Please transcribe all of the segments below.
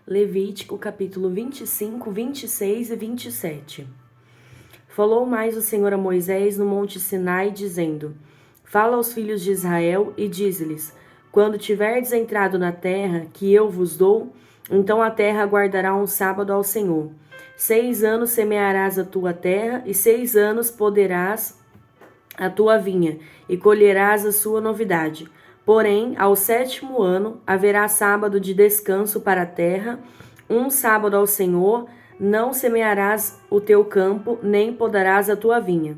Levítico, capítulo 25, 26 e 27. Falou mais o Senhor a Moisés no monte Sinai, dizendo: Fala aos filhos de Israel e dize-lhes: Quando tiverdes entrado na terra que eu vos dou, então a terra guardará um sábado ao Senhor. 6 anos semearás a tua terra, e 6 anos poderás a tua vinha, e colherás a sua novidade. Porém, ao 7º ano, haverá sábado de descanso para a terra, um sábado ao Senhor. Não semearás o teu campo, nem podarás a tua vinha.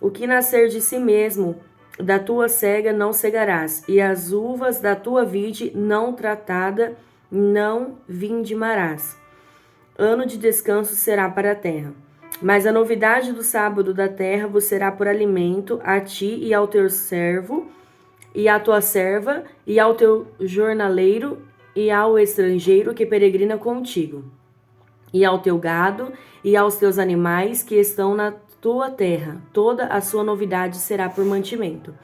O que nascer de si mesmo da tua cega não cegarás, e as uvas da tua vide não tratada não vindimarás. Ano de descanso será para a terra. Mas a novidade do sábado da terra vos será por alimento a ti e ao teu servo, e à tua serva, e ao teu jornaleiro, e ao estrangeiro que peregrina contigo, e ao teu gado, e aos teus animais que estão na tua terra. Toda a sua novidade será por mantimento.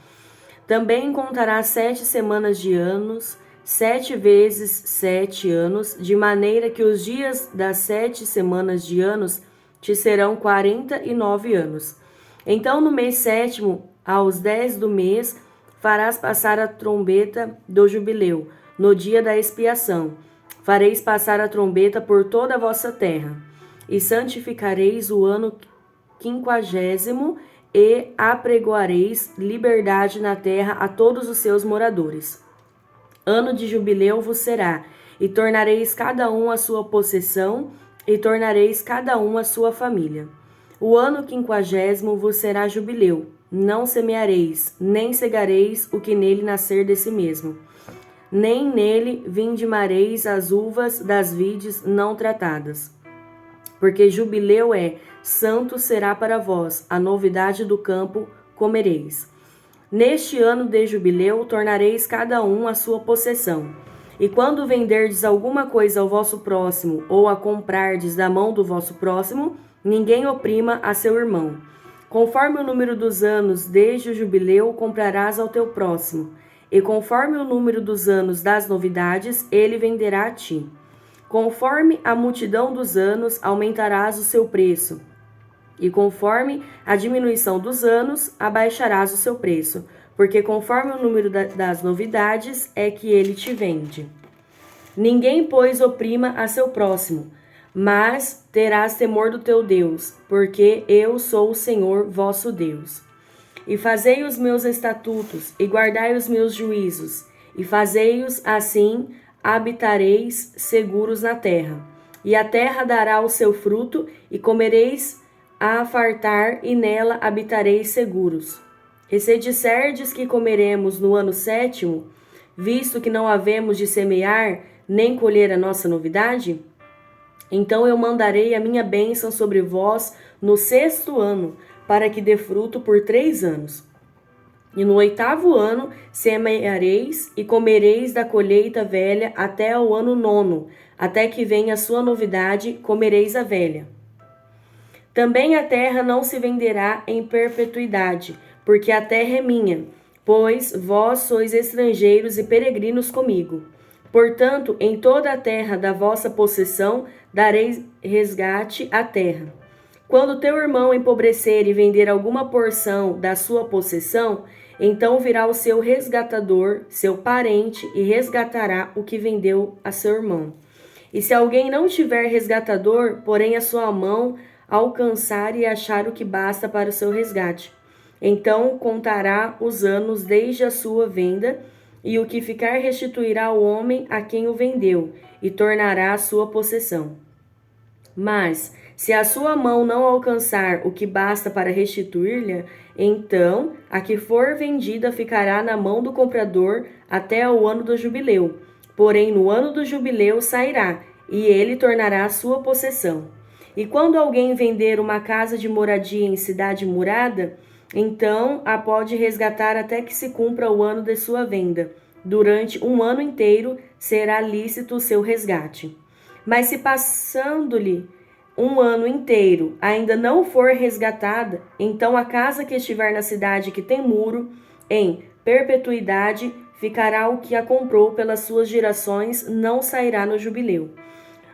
Também contarás 7 semanas de anos, 7 vezes 7 anos, de maneira que os dias das 7 semanas de anos te serão 49 anos. Então, no mês 7º, aos 10 do mês, farás passar a trombeta do jubileu, no dia da expiação. Fareis passar a trombeta por toda a vossa terra, e santificareis o ano 50º, e apregoareis liberdade na terra a todos os seus moradores. Ano de jubileu vos será, e tornareis cada um a sua possessão, e tornareis cada um a sua família. O ano 50º vos será jubileu. Não semeareis, nem cegareis o que nele nascer de si mesmo. Nem nele vindimareis as uvas das vides não tratadas. Porque jubileu santo será para vós, a novidade do campo comereis. Neste ano de jubileu tornareis cada um a sua possessão. E quando venderdes alguma coisa ao vosso próximo, ou a comprardes da mão do vosso próximo, ninguém oprima a seu irmão. Conforme o número dos anos desde o jubileu, comprarás ao teu próximo, e conforme o número dos anos das novidades, ele venderá a ti. Conforme a multidão dos anos, aumentarás o seu preço, e conforme a diminuição dos anos, abaixarás o seu preço, porque conforme o número das novidades é que ele te vende. Ninguém, pois, oprima a seu próximo, mas terás temor do teu Deus, porque eu sou o Senhor vosso Deus. E fazei os meus estatutos, e guardai os meus juízos, e fazei-os assim, habitareis seguros na terra. E a terra dará o seu fruto, e comereis a fartar, e nela habitareis seguros. E se disserdes que comeremos no ano 7º, visto que não havemos de semear, nem colher a nossa novidade, então eu mandarei a minha bênção sobre vós no 6º ano, para que dê fruto por 3 anos. E no 8º ano semeareis e comereis da colheita velha até o ano 9º, até que venha a sua novidade, comereis a velha. Também a terra não se venderá em perpetuidade, porque a terra é minha, pois vós sois estrangeiros e peregrinos comigo. Portanto, em toda a terra da vossa possessão dareis resgate à terra. Quando teu irmão empobrecer e vender alguma porção da sua possessão, então virá o seu resgatador, seu parente, e resgatará o que vendeu a seu irmão. E se alguém não tiver resgatador, porém a sua mão alcançar e achar o que basta para o seu resgate, então contará os anos desde a sua venda, e o que ficar restituirá ao homem a quem o vendeu, e tornará a sua possessão. Mas, se a sua mão não alcançar o que basta para restituir-lhe, então a que for vendida ficará na mão do comprador até o ano do jubileu. Porém, no ano do jubileu sairá, e ele tornará a sua possessão. E quando alguém vender uma casa de moradia em cidade murada, então a pode resgatar até que se cumpra o ano de sua venda. Durante um ano inteiro será lícito o seu resgate. Mas se passando-lhe um ano inteiro ainda não for resgatada, então a casa que estiver na cidade que tem muro, em perpetuidade, ficará o que a comprou pelas suas gerações, não sairá no jubileu.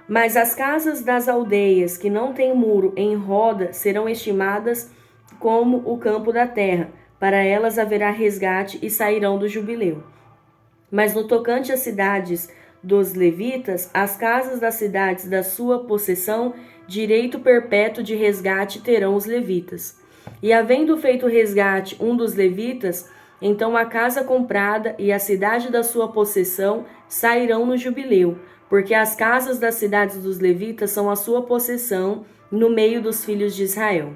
Mas as casas das aldeias que não têm muro em roda serão estimadas como o campo da terra. Para elas haverá resgate e sairão do jubileu. Mas no tocante às cidades dos levitas, as casas das cidades da sua possessão, direito perpétuo de resgate terão os levitas. E havendo feito resgate um dos levitas, então a casa comprada e a cidade da sua possessão sairão no jubileu, porque as casas das cidades dos levitas são a sua possessão no meio dos filhos de Israel.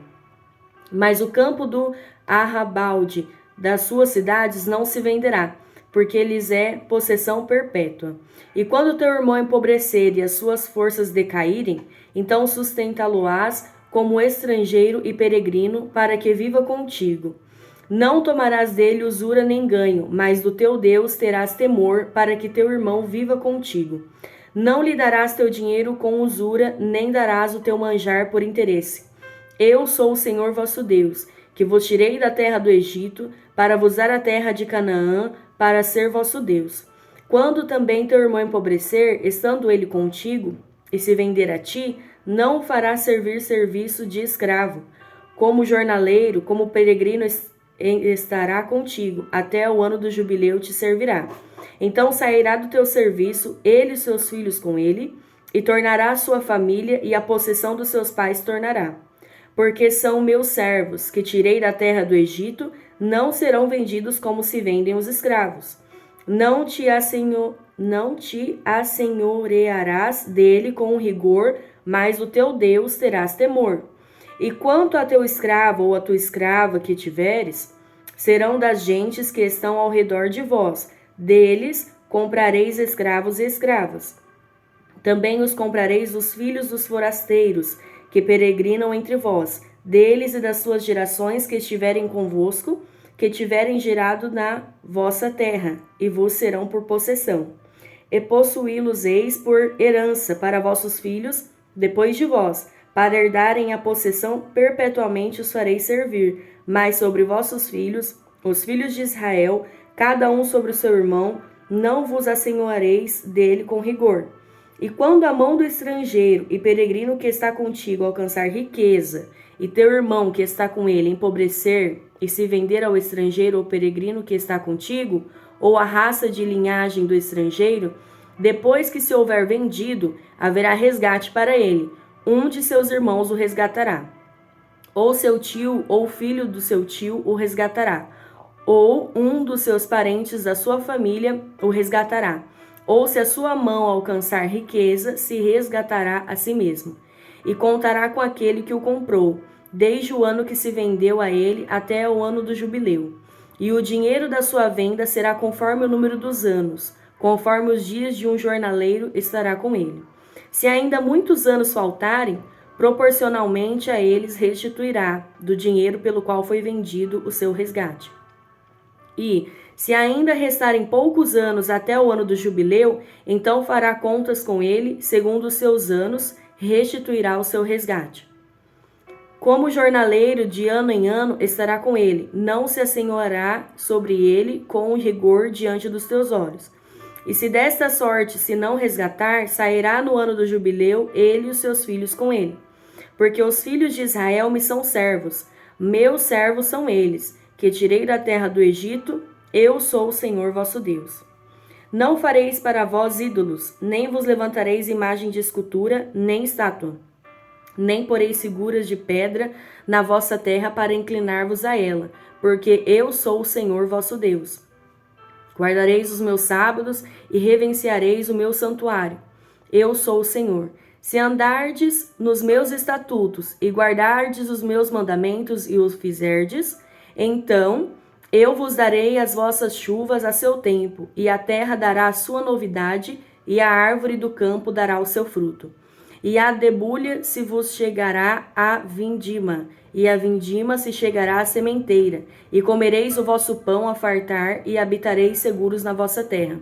Mas o campo do arrabalde das suas cidades não se venderá, porque lhes é possessão perpétua. E quando teu irmão empobrecer e as suas forças decaírem, então sustentá-lo-ás como estrangeiro e peregrino, para que viva contigo. Não tomarás dele usura nem ganho, mas do teu Deus terás temor, para que teu irmão viva contigo. Não lhe darás teu dinheiro com usura, nem darás o teu manjar por interesse. Eu sou o Senhor vosso Deus, que vos tirei da terra do Egito, para vos dar a terra de Canaã, para ser vosso Deus. Quando também teu irmão empobrecer, estando ele contigo, e se vender a ti, não o farás servir serviço de escravo. Como jornaleiro, como peregrino estará contigo, até o ano do jubileu te servirá. Então sairá do teu serviço, ele e seus filhos com ele, e tornará a sua família, e a possessão dos seus pais tornará. Porque são meus servos, que tirei da terra do Egito, não serão vendidos como se vendem os escravos. Não te assenhorearás dele com rigor, mas do teu Deus terás temor. E quanto a teu escravo ou a tua escrava que tiveres, serão das gentes que estão ao redor de vós. Deles comprareis escravos e escravas. Também os comprareis dos filhos dos forasteiros, que peregrinam entre vós, deles e das suas gerações que estiverem convosco, que tiverem gerado na vossa terra, e vos serão por possessão. E possuí-los-eis por herança para vossos filhos, depois de vós, para herdarem a possessão perpetuamente os fareis servir, mas sobre vossos filhos, os filhos de Israel, cada um sobre o seu irmão, não vos assenhoreis dele com rigor. E quando a mão do estrangeiro e peregrino que está contigo alcançar riqueza, e teu irmão que está com ele empobrecer, e se vender ao estrangeiro ou peregrino que está contigo, ou a raça de linhagem do estrangeiro, depois que se houver vendido, haverá resgate para ele, um de seus irmãos o resgatará. Ou seu tio ou filho do seu tio o resgatará, ou um dos seus parentes da sua família o resgatará. Ou se a sua mão alcançar riqueza, se resgatará a si mesmo, e contará com aquele que o comprou, desde o ano que se vendeu a ele até o ano do jubileu. E o dinheiro da sua venda será conforme o número dos anos, conforme os dias de um jornaleiro estará com ele. Se ainda muitos anos faltarem, proporcionalmente a eles restituirá do dinheiro pelo qual foi vendido o seu resgate. E, se ainda restarem poucos anos até o ano do jubileu, então fará contas com ele, segundo os seus anos, restituirá o seu resgate. Como jornaleiro de ano em ano estará com ele, não se assenhoreará sobre ele com rigor diante dos teus olhos. E se desta sorte se não resgatar, sairá no ano do jubileu ele e os seus filhos com ele. Porque os filhos de Israel me são servos, meus servos são eles, que tirei da terra do Egito. Eu sou o Senhor vosso Deus. Não fareis para vós ídolos, nem vos levantareis imagem de escultura, nem estátua, nem poreis figuras de pedra na vossa terra para inclinar-vos a ela, porque eu sou o Senhor vosso Deus. Guardareis os meus sábados e reverenciareis o meu santuário. Eu sou o Senhor. Se andardes nos meus estatutos e guardardes os meus mandamentos e os fizerdes, então eu vos darei as vossas chuvas a seu tempo, e a terra dará a sua novidade, e a árvore do campo dará o seu fruto. E a debulha se vos chegará a vindima, e a vindima se chegará à sementeira, e comereis o vosso pão a fartar, e habitareis seguros na vossa terra.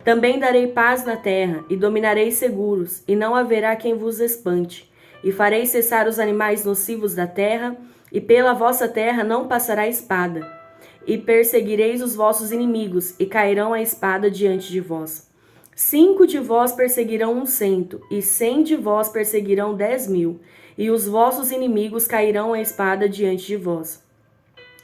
Também darei paz na terra, e dominareis seguros, e não haverá quem vos espante. E farei cessar os animais nocivos da terra, e pela vossa terra não passará espada. E perseguireis os vossos inimigos, e cairão a espada diante de vós. 5 de vós perseguirão 100, e 100 de vós perseguirão 10.000, e os vossos inimigos cairão à espada diante de vós.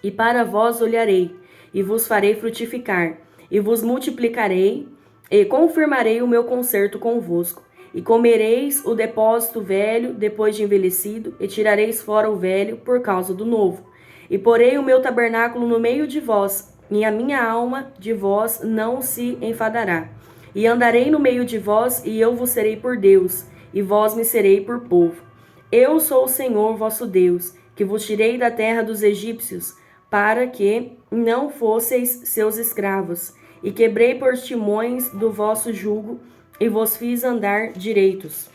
E para vós olharei, e vos farei frutificar, e vos multiplicarei, e confirmarei o meu concerto convosco. E comereis o depósito velho depois de envelhecido, e tirareis fora o velho por causa do novo. E porei o meu tabernáculo no meio de vós, e a minha alma de vós não se enfadará. E andarei no meio de vós, e eu vos serei por Deus, e vós me serei por povo. Eu sou o Senhor vosso Deus, que vos tirei da terra dos egípcios, para que não fosseis seus escravos, e quebrei por timões do vosso jugo, e vos fiz andar direitos.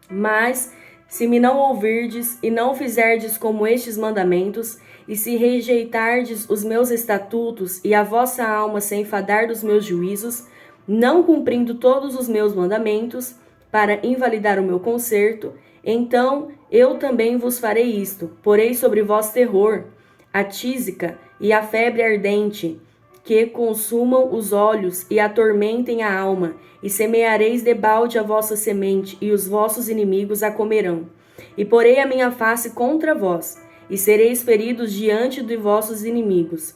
Mas, se me não ouvirdes, e não fizerdes como estes mandamentos, e se rejeitardes os meus estatutos, e a vossa alma se enfadar dos meus juízos, não cumprindo todos os meus mandamentos, para invalidar o meu concerto, então eu também vos farei isto, porei sobre vós terror, a tísica e a febre ardente, que consumam os olhos e atormentem a alma, e semeareis debalde a vossa semente, e os vossos inimigos a comerão. E porei a minha face contra vós, e sereis feridos diante de vossos inimigos.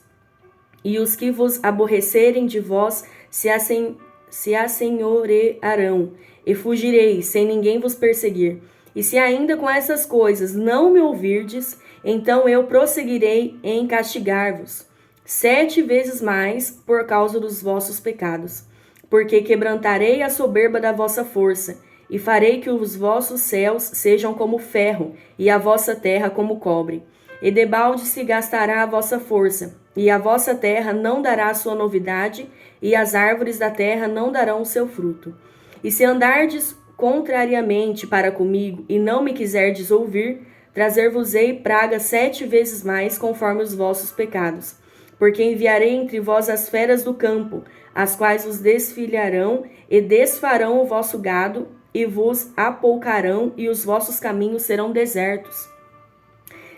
E os que vos aborrecerem de vós se assenhorearão, e fugireis, sem ninguém vos perseguir. E se ainda com essas coisas não me ouvirdes, então eu prosseguirei em castigar-vos 7 vezes mais por causa dos vossos pecados. Porque quebrantarei a soberba da vossa força, e farei que os vossos céus sejam como ferro, e a vossa terra como cobre. E debalde se gastará a vossa força, e a vossa terra não dará a sua novidade, e as árvores da terra não darão o seu fruto. E se andardes contrariamente para comigo, e não me quiserdes ouvir, trazer-vos-ei praga 7 vezes mais conforme os vossos pecados. Porque enviarei entre vós as feras do campo, as quais vos desfilharão e desfarão o vosso gado, e vos apoucarão, e os vossos caminhos serão desertos.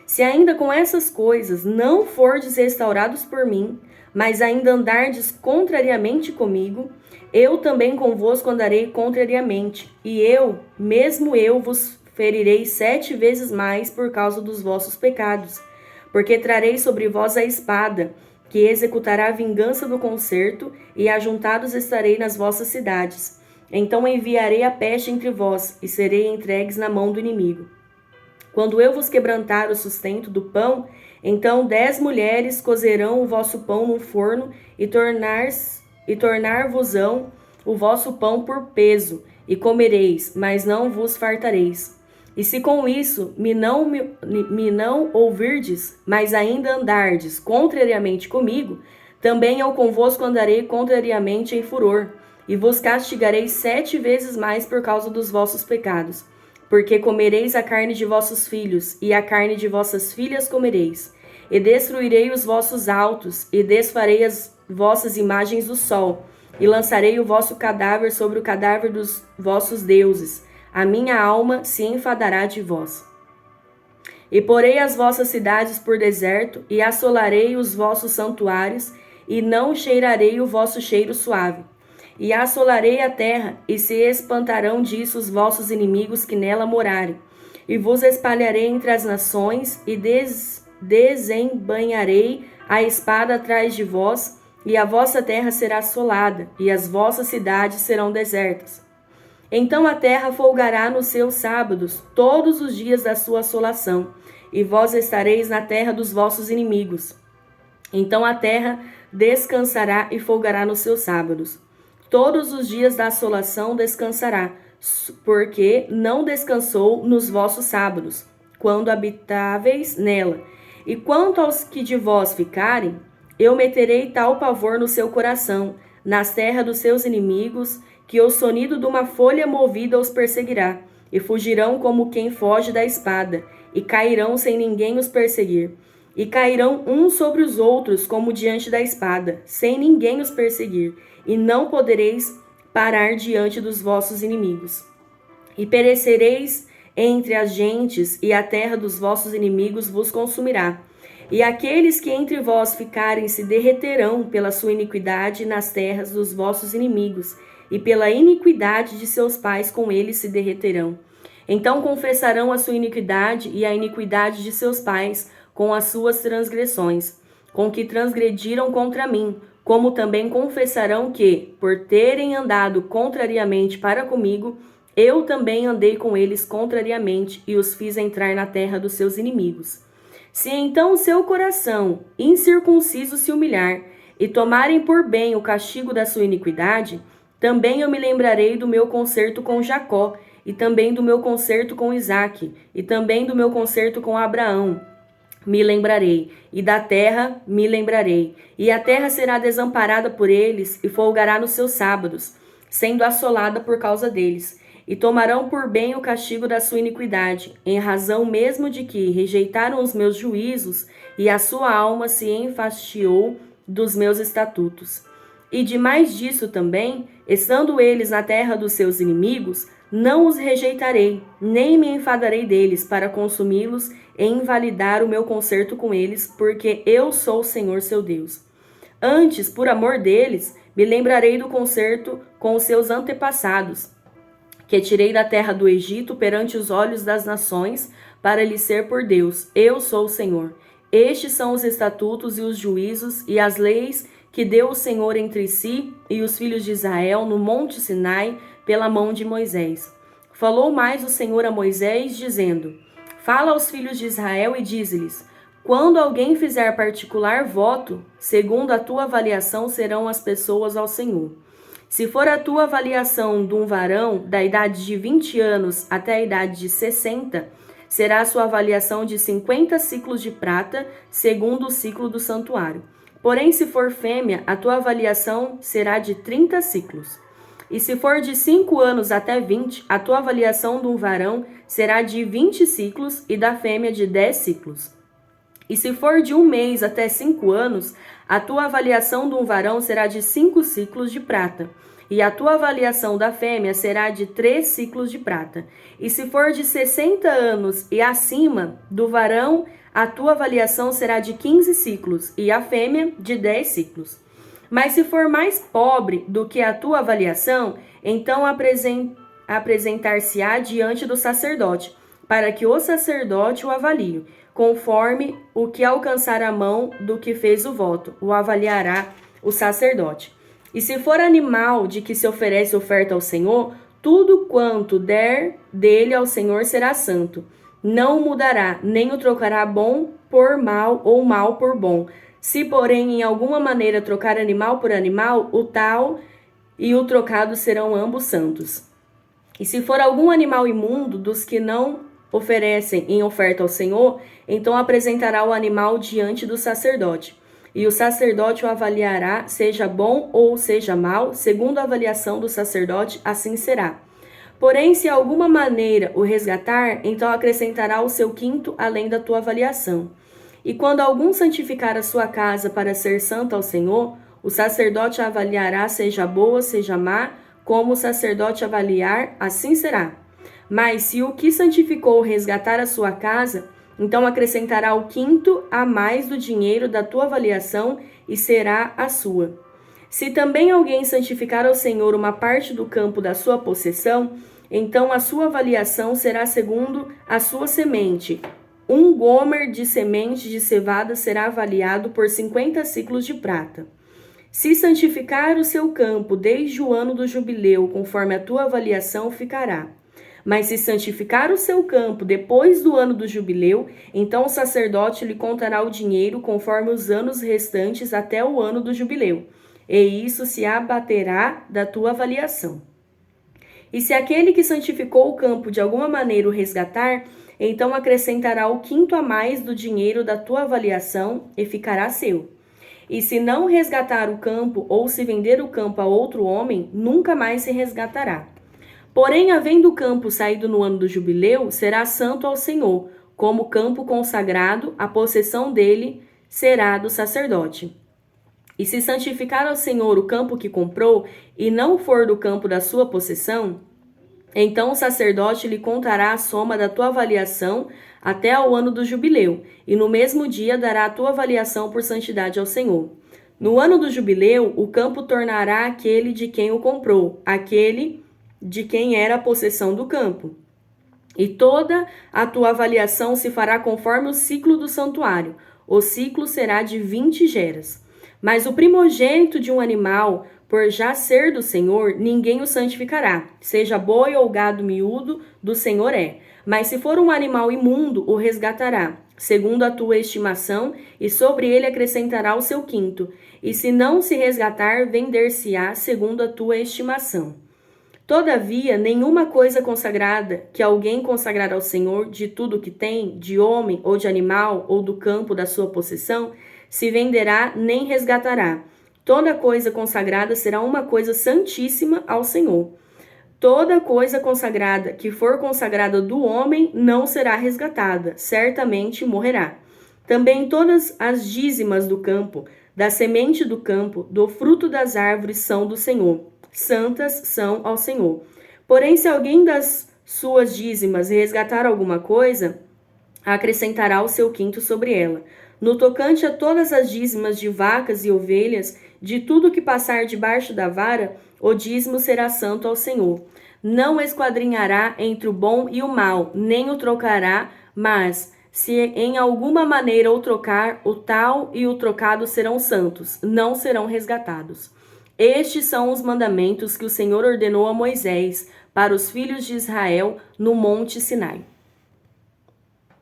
Se ainda com essas coisas não fordes restaurados por mim, mas ainda andardes contrariamente comigo, eu também convosco andarei contrariamente, e mesmo eu vos ferirei 7 vezes mais por causa dos vossos pecados, porque trarei sobre vós a espada, que executará a vingança do concerto, e ajuntados estarei nas vossas cidades. Então enviarei a peste entre vós, e serei entregues na mão do inimigo. Quando eu vos quebrantar o sustento do pão, então 10 mulheres cozerão o vosso pão no forno, e tornar-vos-ão o vosso pão por peso, e comereis, mas não vos fartareis. E se com isso me não ouvirdes, mas ainda andardes contrariamente comigo, também eu convosco andarei contrariamente em furor, e vos castigarei 7 vezes mais por causa dos vossos pecados. Porque comereis a carne de vossos filhos, e a carne de vossas filhas comereis. E destruirei os vossos altos, e desfarei as vossas imagens do sol, e lançarei o vosso cadáver sobre o cadáver dos vossos deuses. A minha alma se enfadará de vós. E porei as vossas cidades por deserto, e assolarei os vossos santuários, e não cheirarei o vosso cheiro suave. E assolarei a terra, e se espantarão disso os vossos inimigos que nela morarem. E vos espalharei entre as nações, e desembainharei a espada atrás de vós, e a vossa terra será assolada, e as vossas cidades serão desertas. Então a terra folgará nos seus sábados, todos os dias da sua assolação, e vós estareis na terra dos vossos inimigos. Então a terra descansará e folgará nos seus sábados. Todos os dias da assolação descansará, porque não descansou nos vossos sábados, quando habitáveis nela. E quanto aos que de vós ficarem, eu meterei tal pavor no seu coração, nas terras dos seus inimigos, que o sonido de uma folha movida os perseguirá, e fugirão como quem foge da espada, e cairão sem ninguém os perseguir. E cairão uns sobre os outros como diante da espada, sem ninguém os perseguir, e não podereis parar diante dos vossos inimigos. E perecereis entre as gentes, e a terra dos vossos inimigos vos consumirá. E aqueles que entre vós ficarem se derreterão pela sua iniquidade nas terras dos vossos inimigos, e pela iniquidade de seus pais com eles se derreterão. Então confessarão a sua iniquidade e a iniquidade de seus pais com as suas transgressões, com que transgrediram contra mim, como também confessarão que, por terem andado contrariamente para comigo, eu também andei com eles contrariamente e os fiz entrar na terra dos seus inimigos. Se então o seu coração incircunciso se humilhar e tomarem por bem o castigo da sua iniquidade, também eu me lembrarei do meu concerto com Jacó, e também do meu concerto com Isaque, e também do meu concerto com Abraão. Me lembrarei, e da terra me lembrarei, e a terra será desamparada por eles, e folgará nos seus sábados, sendo assolada por causa deles. E tomarão por bem o castigo da sua iniquidade, em razão mesmo de que rejeitaram os meus juízos, e a sua alma se enfastiou dos meus estatutos. E de mais disso também, estando eles na terra dos seus inimigos, não os rejeitarei, nem me enfadarei deles para consumi-los e invalidar o meu concerto com eles, porque eu sou o Senhor seu Deus. Antes, por amor deles, me lembrarei do concerto com os seus antepassados, que tirei da terra do Egito perante os olhos das nações, para lhes ser por Deus. Eu sou o Senhor. Estes são os estatutos e os juízos e as leis que deu o Senhor entre si e os filhos de Israel no monte Sinai, pela mão de Moisés. Falou mais o Senhor a Moisés, dizendo: Fala aos filhos de Israel e dize-lhes: Quando alguém fizer particular voto, segundo a tua avaliação serão as pessoas ao Senhor. Se for a tua avaliação de um varão da idade de 20 anos até a idade de 60, será a sua avaliação de 50 ciclos de prata, segundo o ciclo do santuário. Porém, se for fêmea, a tua avaliação será de 30 ciclos. E se for de 5 anos até 20, a tua avaliação de um varão será de 20 ciclos e da fêmea de 10 ciclos. E se for de 1 mês até 5 anos, a tua avaliação de um varão será de 5 ciclos de prata, e a tua avaliação da fêmea será de 3 ciclos de prata. E se for de 60 anos e acima do varão, a tua avaliação será de 15 ciclos, e a fêmea de 10 ciclos. Mas se for mais pobre do que a tua avaliação, então apresentar-se-á diante do sacerdote, para que o sacerdote o avalie, conforme o que alcançar a mão do que fez o voto, o avaliará o sacerdote. E se for animal de que se oferece oferta ao Senhor, tudo quanto der dele ao Senhor será santo. Não mudará, nem o trocará bom por mal ou mal por bom. Se, porém, em alguma maneira trocar animal por animal, o tal e o trocado serão ambos santos. E se for algum animal imundo dos que não oferecem em oferta ao Senhor, então apresentará o animal diante do sacerdote. E o sacerdote o avaliará, seja bom ou seja mau, segundo a avaliação do sacerdote, assim será. Porém, se alguma maneira o resgatar, então acrescentará o seu quinto além da tua avaliação. E quando algum santificar a sua casa para ser santo ao Senhor, o sacerdote a avaliará, seja boa, seja má, como o sacerdote avaliar, assim será. Mas se o que santificou resgatar a sua casa, então acrescentará o quinto a mais do dinheiro da tua avaliação e será a sua. Se também alguém santificar ao Senhor uma parte do campo da sua possessão, então a sua avaliação será segundo a sua semente. 1 gomer de semente de cevada será avaliado por 50 ciclos de prata. Se santificar o seu campo desde o ano do jubileu, conforme a tua avaliação, ficará. Mas se santificar o seu campo depois do ano do jubileu, então o sacerdote lhe contará o dinheiro conforme os anos restantes até o ano do jubileu, e isso se abaterá da tua avaliação. E se aquele que santificou o campo de alguma maneira o resgatar, então acrescentará o quinto a mais do dinheiro da tua avaliação e ficará seu. E se não resgatar o campo ou se vender o campo a outro homem, nunca mais se resgatará. Porém, havendo o campo saído no ano do jubileu, será santo ao Senhor, como campo consagrado, a possessão dele será do sacerdote. E se santificar ao Senhor o campo que comprou, e não for do campo da sua possessão, então o sacerdote lhe contará a soma da tua avaliação até ao ano do jubileu, e no mesmo dia dará a tua avaliação por santidade ao Senhor. No ano do jubileu, o campo tornará aquele de quem o comprou, aquele de quem era a possessão do campo. E toda a tua avaliação se fará conforme o ciclo do santuário. O ciclo será de 20 geras. Mas o primogênito de um animal, por já ser do Senhor, ninguém o santificará. Seja boi ou gado miúdo, do Senhor é. Mas se for um animal imundo, o resgatará, segundo a tua estimação, e sobre ele acrescentará o seu quinto. E se não se resgatar, vender-se-á segundo a tua estimação. Todavia, nenhuma coisa consagrada que alguém consagrar ao Senhor, de tudo que tem, de homem ou de animal, ou do campo da sua possessão, se venderá nem resgatará. Toda coisa consagrada será uma coisa santíssima ao Senhor. Toda coisa consagrada que for consagrada do homem não será resgatada, certamente morrerá. Também todas as dízimas do campo, da semente do campo, do fruto das árvores são do Senhor. Santas são ao Senhor. Porém, se alguém das suas dízimas resgatar alguma coisa, acrescentará o seu quinto sobre ela. No tocante a todas as dízimas de vacas e ovelhas, de tudo que passar debaixo da vara, o dízimo será santo ao Senhor. Não esquadrinhará entre o bom e o mal, nem o trocará, mas se em alguma maneira o trocar, o tal e o trocado serão santos, não serão resgatados. Estes são os mandamentos que o Senhor ordenou a Moisés para os filhos de Israel no monte Sinai.